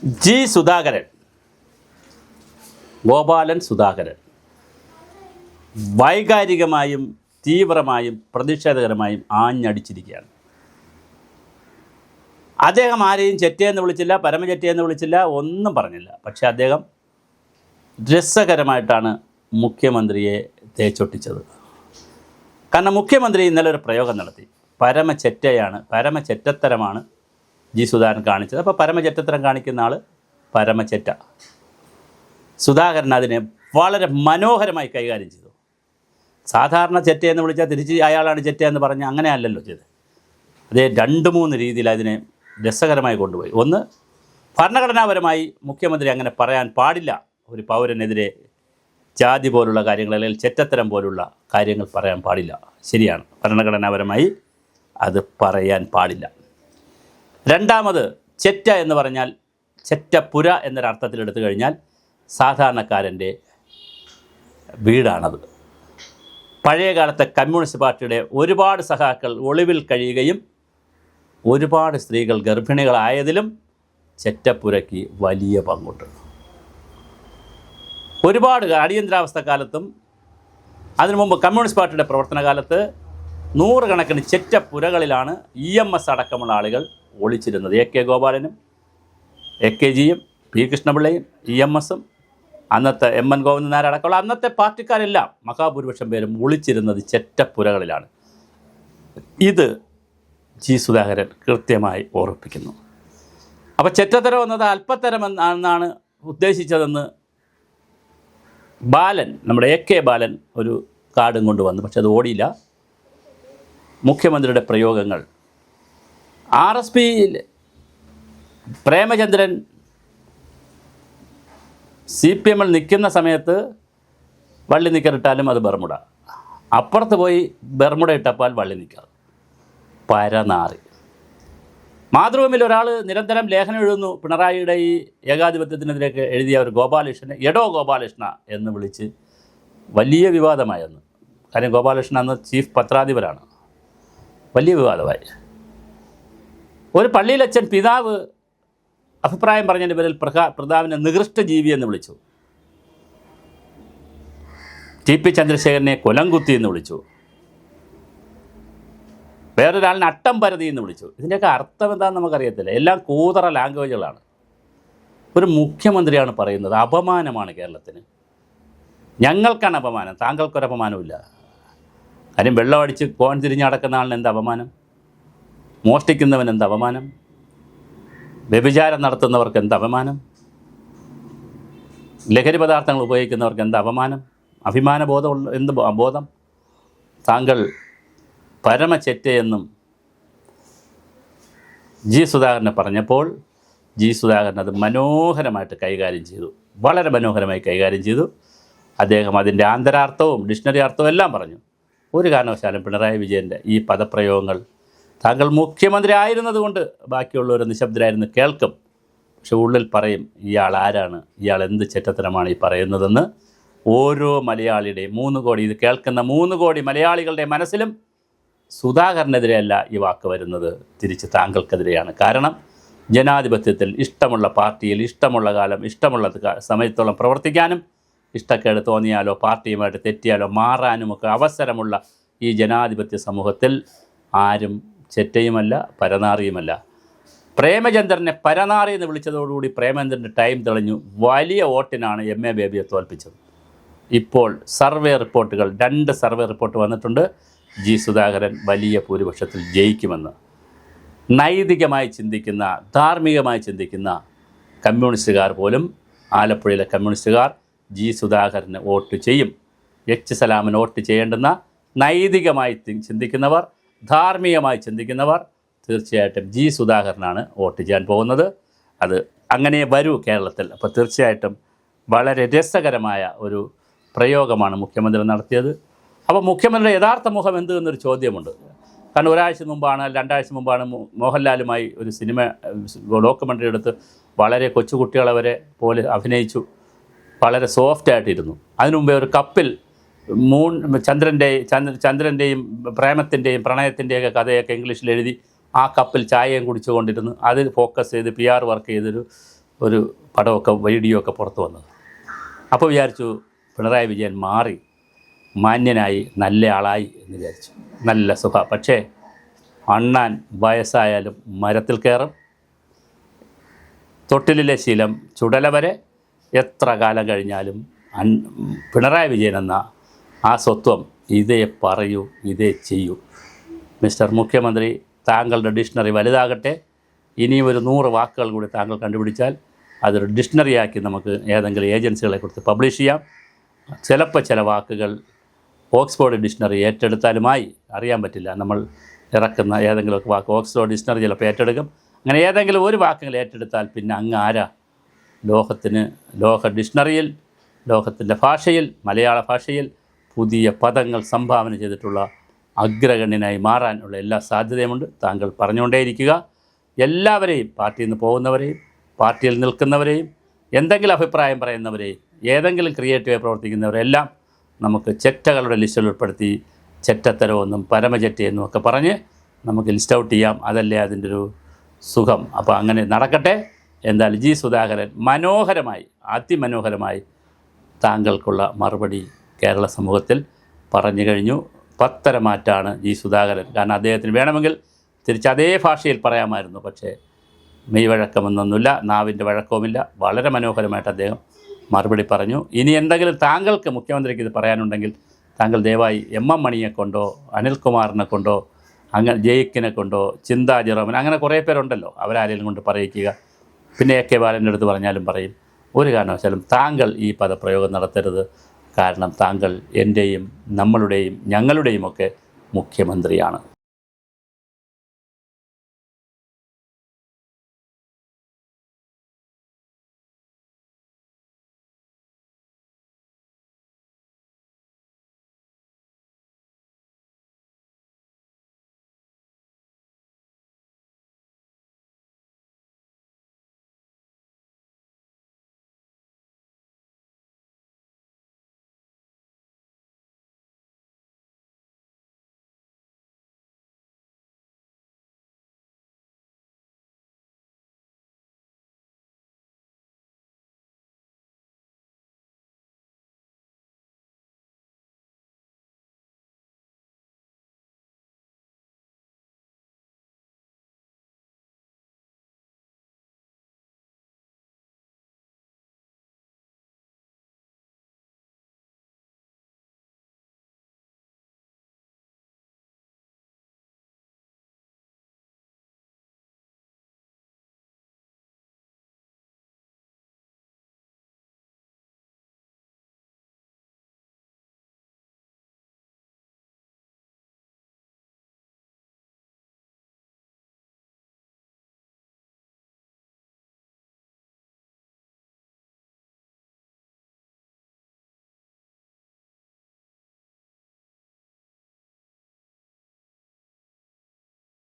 G Sudhakaran, Gopalan Sudhakaran വൈകാരികമായും തീവ്രമായും പ്രതിഷേധകരമായും ആഞ്ഞടിച്ചിരിക്കുകയാണ്. അദ്ദേഹം ആരെയും ചെറ്റയെന്ന് വിളിച്ചില്ല, പരമചെറ്റയെന്ന് വിളിച്ചില്ല, ഒന്നും പറഞ്ഞില്ല. പക്ഷെ അദ്ദേഹം രസകരമായിട്ടാണ് മുഖ്യമന്ത്രിയെ തേച്ചൊട്ടിച്ചത്. കാരണം മുഖ്യമന്ത്രി ഇന്നലെ ഒരു പ്രയോഗം നടത്തി. പരമചെറ്റത്തരമാണ് ജി സുധാകരൻ കാണിച്ചത്. അപ്പോൾ പരമചെറ്റത്തരം കാണിക്കുന്ന ആൾ പരമചെറ്റ. സുധാകരൻ അതിനെ വളരെ മനോഹരമായി കൈകാര്യം ചെയ്തു. സാധാരണ ചെറ്റയെന്ന് വിളിച്ചാൽ തിരിച്ച് അയാളാണ് ചെറ്റയെന്ന് പറഞ്ഞ് അങ്ങനെയല്ലല്ലോ ചെയ്ത്. അതേ 2-3 രീതിയിൽ അതിനെ രസകരമായി കൊണ്ടുപോയി. ഒന്ന്, ഭരണഘടനാപരമായി മുഖ്യമന്ത്രി അങ്ങനെ പറയാൻ പാടില്ല. ഒരു പൗരനെതിരെ ജാതി പോലുള്ള കാര്യങ്ങൾ അല്ലെങ്കിൽ ചെറ്റത്തരം പോലുള്ള കാര്യങ്ങൾ പറയാൻ പാടില്ല. ശരിയാണ്, ഭരണഘടനാപരമായി അത് പറയാൻ പാടില്ല. രണ്ടാമത്, ചെറ്റ എന്ന് പറഞ്ഞാൽ ചെറ്റപ്പുര എന്നൊരർത്ഥത്തിൽ എടുത്തു കഴിഞ്ഞാൽ സാധാരണക്കാരൻ്റെ വീടാണത്. പഴയകാലത്തെ കമ്മ്യൂണിസ്റ്റ് പാർട്ടിയുടെ ഒരുപാട് സഖാക്കൾ ഒളിവിൽ കഴിയുകയും ഒരുപാട് സ്ത്രീകൾ ഗർഭിണികളായതിലും ചെറ്റപ്പുരയ്ക്ക് വലിയ പങ്കുണ്ട്. ഒരുപാട് അടിയന്തരാവസ്ഥ കാലത്തും അതിനു മുമ്പ് കമ്മ്യൂണിസ്റ്റ് പാർട്ടിയുടെ പ്രവർത്തന കാലത്ത് നൂറുകണക്കിന് ചെറ്റപ്പുരകളിലാണ് EMS അടക്കമുള്ള ആളുകൾ ഒളിച്ചിരുന്നത്. AK ഗോപാലനും AKജിയും P കൃഷ്ണപിള്ളയും EMSും അന്നത്തെ MN ഗോവിന്ദൻ നായർ അടക്കമുള്ള അന്നത്തെ പാർട്ടിക്കാരെല്ലാം മഹാഭൂരിപക്ഷം പേരും ഒളിച്ചിരുന്നത് ചെറ്റപ്പുരകളിലാണ്. ഇത് ജി സുധാകരൻ കൃത്യമായി ഓർമ്മിപ്പിക്കുന്നു. അപ്പോൾ ചെറ്റത്തരം എന്നത് അല്പത്തരം എന്നാണ് ഉദ്ദേശിച്ചതെന്ന് ബാലൻ, നമ്മുടെ AK ബാലൻ ഒരു കാർഡും കൊണ്ടുവന്നു. പക്ഷെ അത് ഓടിയില്ല. മുഖ്യമന്ത്രിയുടെ പ്രയോഗങ്ങൾ RSPയിൽ പ്രേമചന്ദ്രൻ CPMൽ നിൽക്കുന്ന സമയത്ത് വള്ളി നിക്കറിട്ടാലും അത് ബർമുട, അപ്പുറത്ത് പോയി ബർമുട ഇട്ടപ്പാൽ വള്ളി നിൽക്കാറ്. പരനാറി. മാതൃഭൂമിയിൽ ഒരാൾ നിരന്തരം ലേഖനം എഴുതുന്നു. പിണറായിയുടെ ഈ ഏകാധിപത്യത്തിനെതിരെയൊക്കെ എഴുതിയ ഒരു ഗോപാലകൃഷ്ണനെ എടോ ഗോപാലകൃഷ്ണ എന്ന് വിളിച്ച് വലിയ വിവാദമായെന്ന്. കാര്യം ഗോപാലകൃഷ്ണൻ അന്ന് ചീഫ് പത്രാധിപരാണ്. വലിയ വിവാദമായി. ഒരു പള്ളിയിലച്ഛൻ പിതാവ് അഭിപ്രായം പറഞ്ഞതിൻ്റെ പേരിൽ പിതാവിനെ നികൃഷ്ട ജീവി എന്ന് വിളിച്ചു. TP ചന്ദ്രശേഖരനെ കൊലംകുത്തി എന്ന് വിളിച്ചു. വേറൊരാളിനെ അട്ടം പരതി എന്ന് വിളിച്ചു. ഇതിൻ്റെയൊക്കെ അർത്ഥം എന്താണെന്ന് നമുക്കറിയത്തില്ല. എല്ലാം കൂതറ ലാംഗ്വേജുകളാണ്. ഒരു മുഖ്യമന്ത്രിയാണ് പറയുന്നത്. അപമാനമാണ് കേരളത്തിന്. ഞങ്ങൾക്കാണ് അപമാനം, താങ്കൾക്കൊരപമാനമില്ല. കാര്യം വെള്ളമടിച്ച് കോൺ തിരിഞ്ഞ് നടക്കുന്ന ആളിന് എന്ത് അപമാനം? മോഷ്ടിക്കുന്നവൻ എന്ത് അപമാനം? വ്യഭിചാരം നടത്തുന്നവർക്ക് എന്ത് അപമാനം? ലഹരി പദാർത്ഥങ്ങൾ ഉപയോഗിക്കുന്നവർക്ക് എന്ത് അപമാനം? അഭിമാനബോധമുള്ള എന്ത് ബോധം? താങ്കൾ പരമചെറ്റയെന്നും ജി സുധാകരനെ പറഞ്ഞപ്പോൾ ജി സുധാകരൻ അത് മനോഹരമായിട്ട് കൈകാര്യം ചെയ്തു. വളരെ മനോഹരമായി കൈകാര്യം ചെയ്തു. അദ്ദേഹം അതിൻ്റെ ആന്തരാർത്ഥവും ഡിക്ഷണറി അർത്ഥവും എല്ലാം പറഞ്ഞു. ഒരു കാരണവശാലും പിണറായി വിജയൻ്റെ ഈ പദപ്രയോഗങ്ങൾ താങ്കൾ മുഖ്യമന്ത്രി ആയിരുന്നതുകൊണ്ട് ബാക്കിയുള്ളവർ നിശബ്ദരായിരുന്നു കേൾക്കും. പക്ഷെ ഉള്ളിൽ പറയും, ഇയാൾ ആരാണ്, ഇയാൾ എന്ത് ചെറ്റത്തരമാണ് ഈ പറയുന്നതെന്ന്. ഓരോ മലയാളിയുടെയും 3 കോടി ഇത് കേൾക്കുന്ന 3 കോടി മലയാളികളുടെ മനസ്സിലും സുധാകരനെതിരെയല്ല ഈ വാക്ക് വരുന്നത്, തിരിച്ച് താങ്കൾക്കെതിരെയാണ്. കാരണം ജനാധിപത്യത്തിൽ ഇഷ്ടമുള്ള പാർട്ടിയിൽ ഇഷ്ടമുള്ള കാലം ഇഷ്ടമുള്ള സമയത്തോളം പ്രവർത്തിക്കാനും ഇഷ്ടക്കേട് തോന്നിയാലോ പാർട്ടിയുമായിട്ട് തെറ്റിയാലോ മാറാനുമൊക്കെ അവസരമുള്ള ഈ ജനാധിപത്യ സമൂഹത്തിൽ ആരും ചെറ്റയുമല്ല പരനാറിയുമല്ല. പ്രേമചന്ദ്രനെ പരനാറി എന്ന് വിളിച്ചതോടുകൂടി പ്രേമചന്ദ്രൻ്റെ ടൈം തെളിഞ്ഞു. വലിയ വോട്ടിനാണ് MA ബേബിയെ തോൽപ്പിച്ചത്. ഇപ്പോൾ സർവേ റിപ്പോർട്ടുകൾ 2 സർവേ റിപ്പോർട്ട് വന്നിട്ടുണ്ട്. ജി സുധാകരൻ വലിയ ഭൂരിപക്ഷത്തിൽ ജയിക്കുമെന്ന്. നൈതികമായി ചിന്തിക്കുന്ന, ധാർമ്മികമായി ചിന്തിക്കുന്ന കമ്മ്യൂണിസ്റ്റുകാർ പോലും, ആലപ്പുഴയിലെ കമ്മ്യൂണിസ്റ്റുകാർ ജി സുധാകരന് വോട്ട് ചെയ്യും. H സലാമിന് വോട്ട് ചെയ്യേണ്ടുന്ന നൈതികമായി ചിന്തിക്കുന്നവർ, ധാർമ്മികമായി ചിന്തിക്കുന്നവർ തീർച്ചയായിട്ടും ജി സുധാകരനാണ് വോട്ട് ചെയ്യാൻ പോകുന്നത്. അത് അങ്ങനെ വരൂ കേരളത്തിൽ. അപ്പോൾ തീർച്ചയായിട്ടും വളരെ രസകരമായ ഒരു പ്രയോഗമാണ് മുഖ്യമന്ത്രി നടത്തിയത്. അപ്പോൾ മുഖ്യമന്ത്രിയുടെ യഥാർത്ഥ മുഖം എന്ത് എന്നൊരു ചോദ്യമുണ്ട്. കാരണം ഒരാഴ്ച മുമ്പാണ് 2 ആഴ്ച മുമ്പാണ് മോഹൻലാലുമായി ഒരു സിനിമ ഡോക്യുമെൻ്ററി എടുത്ത് വളരെ കൊച്ചുകുട്ടികളെ വരെ പോലെ അഭിനയിച്ചു. വളരെ സോഫ്റ്റായിട്ടിരുന്നു. അതിനു മുമ്പേ ഒരു കപ്പിൽ ചന്ദ്രൻ്റെയും പ്രേമത്തിൻ്റെയും പ്രണയത്തിൻ്റെയൊക്കെ കഥയൊക്കെ ഇംഗ്ലീഷിൽ എഴുതി ആ കപ്പിൽ ചായയും കുടിച്ചുകൊണ്ടിരുന്നു. അത് ഫോക്കസ് ചെയ്ത് PR വർക്ക് ചെയ്തൊരു ഒരു പടമൊക്കെ വീഡിയോ ഒക്കെ പുറത്തു വന്നത്. അപ്പോൾ വിചാരിച്ചു പിണറായി വിജയൻ മാറി മാന്യനായി നല്ല ആളായി എന്ന് വിചാരിച്ചു, നല്ല സുഖം. പക്ഷേ അണ്ണാൻ വയസ്സായാലും മരത്തിൽ കയറും, തൊട്ടിലിലെ ശീലം ചുടല വരെ, എത്ര കാലം കഴിഞ്ഞാലും പിണറായി വിജയൻ എന്ന ആ സ്വത്വം ഇതേ പറയൂ, ഇതേ ചെയ്യൂ. മിസ്റ്റർ മുഖ്യമന്ത്രി, താങ്കളുടെ ഡിക്ഷണറി വലുതാകട്ടെ. ഇനിയും ഒരു 100 വാക്കുകൾ കൂടി താങ്കൾ കണ്ടുപിടിച്ചാൽ അതൊരു ഡിക്ഷണറിയാക്കി നമുക്ക് ഏതെങ്കിലും ഏജൻസികളെ കൊടുത്ത് പബ്ലിഷ് ചെയ്യാം. ചിലപ്പോൾ ചില വാക്കുകൾ ഓക്സ്ഫോർഡ് ഡിക്ഷണറി ഏറ്റെടുത്താലുമായി, അറിയാൻ പറ്റില്ല. നമ്മൾ ഇറക്കുന്ന ഏതെങ്കിലുമൊക്കെ വാക്ക് ഓക്സ്ഫോർഡ് ഡിക്ഷണറി ചിലപ്പോൾ ഏറ്റെടുക്കും. അങ്ങനെ ഏതെങ്കിലും ഒരു വാക്കുകൾ ഏറ്റെടുത്താൽ പിന്നെ അങ്ങ് ആരാ? ലോക ഡിക്ഷണറിയിൽ, ലോകത്തിൻ്റെ ഭാഷയിൽ, മലയാള ഭാഷയിൽ പുതിയ പദങ്ങൾ സംഭാവന ചെയ്തിട്ടുള്ള അഗ്രഗണ്യനായി മാറാനുള്ള എല്ലാ സാധ്യതയുമുണ്ട്. താങ്കൾ പറഞ്ഞുകൊണ്ടേയിരിക്കുക. എല്ലാവരെയും, പാർട്ടിയിൽ നിന്ന് പോകുന്നവരെയും പാർട്ടിയിൽ നിൽക്കുന്നവരെയും എന്തെങ്കിലും അഭിപ്രായം പറയുന്നവരെയും ഏതെങ്കിലും ക്രിയേറ്റീവായി പ്രവർത്തിക്കുന്നവരെല്ലാം നമുക്ക് ചെറ്റകളുടെ ലിസ്റ്റിൽ ഉൾപ്പെടുത്തി ചെറ്റത്തരമെന്നും പരമചെറ്റയെന്നും ഒക്കെ പറഞ്ഞ് നമുക്ക് ലിസ്റ്റ് ഔട്ട് ചെയ്യാം. അതല്ലേ അതിൻ്റെ ഒരു സുഖം. അപ്പോൾ അങ്ങനെ നടക്കട്ടെ. എന്തായാലും ജി സുധാകരൻ മനോഹരമായി, അതിമനോഹരമായി താങ്കൾക്കുള്ള മറുപടി കേരള സമൂഹത്തിൽ പറഞ്ഞു കഴിഞ്ഞു. പത്തരമാറ്റാണ് ജി സുധാകരൻ. കാരണം അദ്ദേഹത്തിന് വേണമെങ്കിൽ തിരിച്ച് അതേ ഭാഷയിൽ പറയാമായിരുന്നു. പക്ഷേ മെയ് വഴക്കമെന്നൊന്നുമില്ല, നാവിൻ്റെ വഴക്കവുമില്ല. വളരെ മനോഹരമായിട്ട് അദ്ദേഹം മറുപടി പറഞ്ഞു. ഇനി എന്തെങ്കിലും താങ്കൾക്ക് മുഖ്യമന്ത്രിക്ക് ഇത് പറയാനുണ്ടെങ്കിൽ താങ്കൾ ദയവായി MM മണിയെ കൊണ്ടോ അനിൽകുമാറിനെ കൊണ്ടോ അങ്ങനെ ജയിക്കിനെ കൊണ്ടോ ചിന്താ ജെറോമൻ അങ്ങനെ കുറേ പേരുണ്ടല്ലോ, അവരാരെങ്കിലും കൊണ്ട് പറയിക്കുക. പിന്നെ AK ബാലൻ്റെ അടുത്ത് പറഞ്ഞാലും പറയും. ഒരു കാരണവശാലും താങ്കൾ ഈ പദപ്രയോഗം നടത്തരുത്. കാരണം താങ്കൾ എൻ്റെയും നമ്മളുടെയും ഞങ്ങളുടെയുമൊക്കെ മുഖ്യമന്ത്രിയാണ്.